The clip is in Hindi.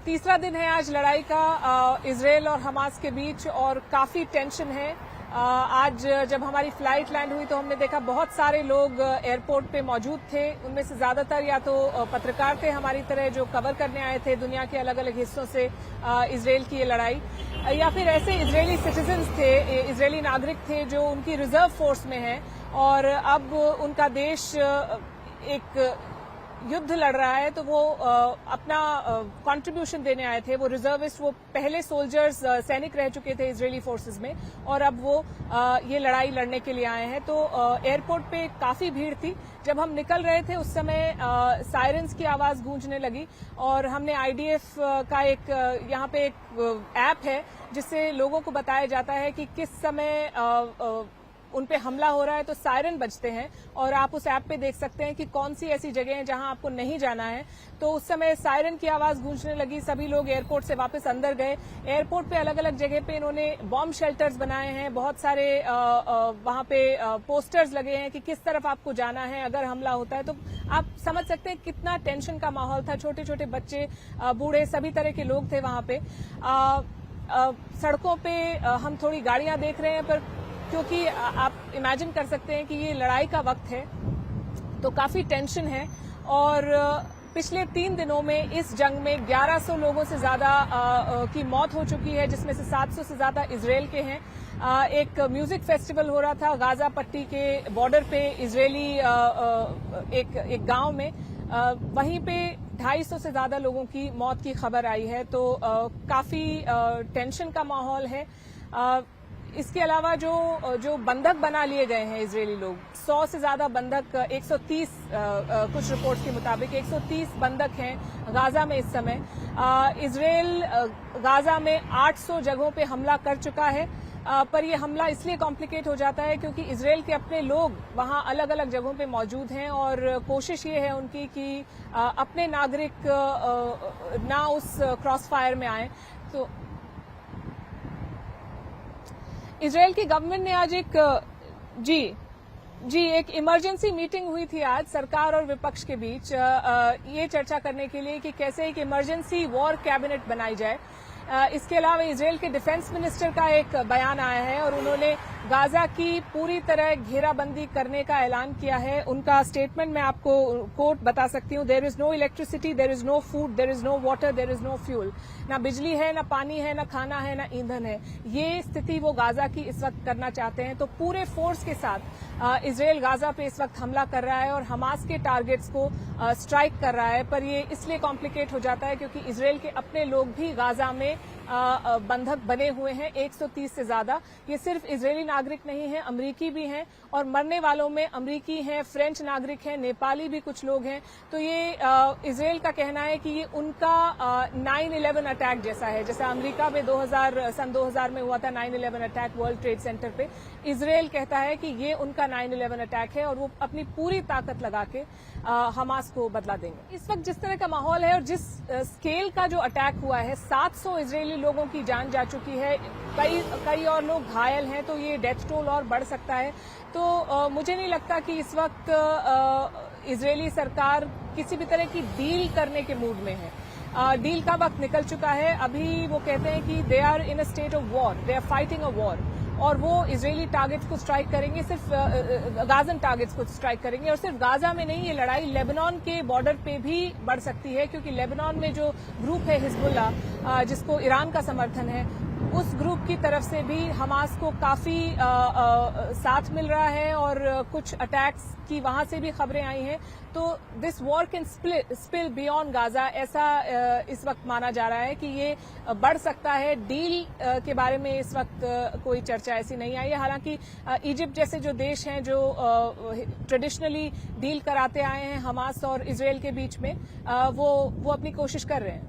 तीसरा दिन है आज लड़ाई का इजराइल और हमास के बीच और काफी टेंशन है। आज जब हमारी फ्लाइट लैंड हुई तो हमने देखा बहुत सारे लोग एयरपोर्ट पे मौजूद थे। उनमें से ज्यादातर या तो पत्रकार थे हमारी तरह जो कवर करने आए थे दुनिया के अलग अलग हिस्सों से इजराइल की ये लड़ाई, या फिर ऐसे इजरायली सिटीजन्स थे, इजरायली नागरिक थे जो उनकी रिजर्व फोर्स में हैं और अब उनका देश एक युद्ध लड़ रहा है तो वो अपना कंट्रीब्यूशन देने आए थे। वो रिजर्विस्ट, वो पहले सोल्जर्स सैनिक रह चुके थे इजरायली फोर्सेस में और अब वो ये लड़ाई लड़ने के लिए आए हैं। तो एयरपोर्ट पे काफी भीड़ थी। जब हम निकल रहे थे उस समय सायरन्स की आवाज गूंजने लगी और हमने आईडीएफ का एक यहाँ पे एक ऐप है जिससे लोगों को बताया जाता है कि किस समय उन पे हमला हो रहा है, तो सायरन बजते हैं और आप उस ऐप पे देख सकते हैं कि कौन सी ऐसी जगह है जहां आपको नहीं जाना है। तो उस समय सायरन की आवाज गूंजने लगी, सभी लोग एयरपोर्ट से वापस अंदर गए। एयरपोर्ट पे अलग अलग जगह पे इन्होंने बॉम्ब शेल्टर्स बनाए हैं, बहुत सारे वहां पे पोस्टर्स लगे हैं कि किस तरफ आपको जाना है अगर हमला होता है। तो आप समझ सकते हैं कितना टेंशन का माहौल था। छोटे छोटे बच्चे, बूढ़े, सभी तरह के लोग थे वहां पे। सड़कों पे हम थोड़ी गाड़ियां देख रहे हैं, पर क्योंकि आप इमेजिन कर सकते हैं कि ये लड़ाई का वक्त है तो काफी टेंशन है। और पिछले 3 दिनों में इस जंग में 1100 लोगों से ज्यादा की मौत हो चुकी है, जिसमें से 700 से ज्यादा इजराइल के हैं। एक म्यूजिक फेस्टिवल हो रहा था गाजा पट्टी के बॉर्डर पे इजरायली एक गांव में, वहीं पे 250 से ज्यादा लोगों की मौत की खबर आई है। तो काफी टेंशन का माहौल है। इसके अलावा जो बंधक बना लिए गए हैं इजरायली लोग, 100 से ज्यादा बंधक, 130 कुछ रिपोर्ट्स के मुताबिक 130 बंधक हैं गाजा में इस समय। इजराइल गाजा में 800 जगहों पे हमला कर चुका है, पर यह हमला इसलिए कॉम्प्लिकेट हो जाता है क्योंकि इजराइल के अपने लोग वहां अलग अलग जगहों पे मौजूद हैं और कोशिश ये है उनकी कि अपने नागरिक ना उस क्रॉस फायर में आए। तो इजराइल की गवर्नमेंट ने आज एक इमरजेंसी मीटिंग हुई थी आज सरकार और विपक्ष के बीच, ये चर्चा करने के लिए कि कैसे एक इमरजेंसी वॉर कैबिनेट बनाई जाए। इसके अलावा इजराइल के डिफेंस मिनिस्टर का एक बयान आया है और उन्होंने गाजा की पूरी तरह घेराबंदी करने का ऐलान किया है। उनका स्टेटमेंट मैं आपको कोट बता सकती हूँ। There is no electricity, there is no food, there is no water, there is no fuel. ना बिजली है, ना पानी है, ना खाना है, ना ईंधन है। ये स्थिति वो गाजा की इस वक्त करना चाहते हैं। तो पूरे फोर्स के साथ इजराइल गाजा पे इस वक्त हमला कर रहा है और हमास के टारगेट्स को स्ट्राइक कर रहा है। पर ये इसलिए कॉम्प्लिकेट हो जाता है क्योंकि इजराइल के अपने लोग भी गाजा में बंधक बने हुए हैं, 130 से ज्यादा। ये सिर्फ इजरायली नागरिक नहीं है, अमरीकी भी हैं और मरने वालों में अमरीकी हैं, फ्रेंच नागरिक हैं, नेपाली भी कुछ लोग हैं। तो ये इजराइल का कहना है कि ये उनका 9/11 अटैक जैसा है, जैसा अमरीका में सन 2000 में हुआ था 9/11 अटैक वर्ल्ड ट्रेड सेंटर पे। इजराइल कहता है कि ये उनका 9/11 अटैक है और वो अपनी पूरी ताकत लगा के हमास को बदला देंगे। इस वक्त जिस तरह का माहौल है और जिस स्केल का जो अटैक हुआ है, 700 इजरायली लोगों की जान जा चुकी है, कई और लोग घायल हैं, तो ये डेथ टोल और बढ़ सकता है। तो मुझे नहीं लगता कि इस वक्त इजरायली सरकार किसी भी तरह की डील करने के मूड में है। डील का वक्त निकल चुका है। अभी वो कहते हैं कि they are in a state of war, they are fighting a war और वो इजरायली टारगेट्स को स्ट्राइक करेंगे, सिर्फ गाजन टारगेट्स को स्ट्राइक करेंगे। और सिर्फ गाजा में नहीं, ये लड़ाई लेबनान के बॉर्डर पे भी बढ़ सकती है क्योंकि लेबनान में जो ग्रुप है हिजबुल्लाह, जिसको ईरान का समर्थन है, उस ग्रुप की तरफ से भी हमास को काफी साथ मिल रहा है और कुछ अटैक्स की वहां से भी खबरें आई हैं। तो this war can spill beyond Gaza, ऐसा इस वक्त माना जा रहा है कि ये बढ़ सकता है। डील के बारे में इस वक्त कोई चर्चा ऐसी नहीं आई है। हालांकि इजिप्ट जैसे जो देश हैं जो ट्रेडिशनली डील कराते आए हैं हमास और इजराइल के बीच में, वो अपनी कोशिश कर रहे हैं।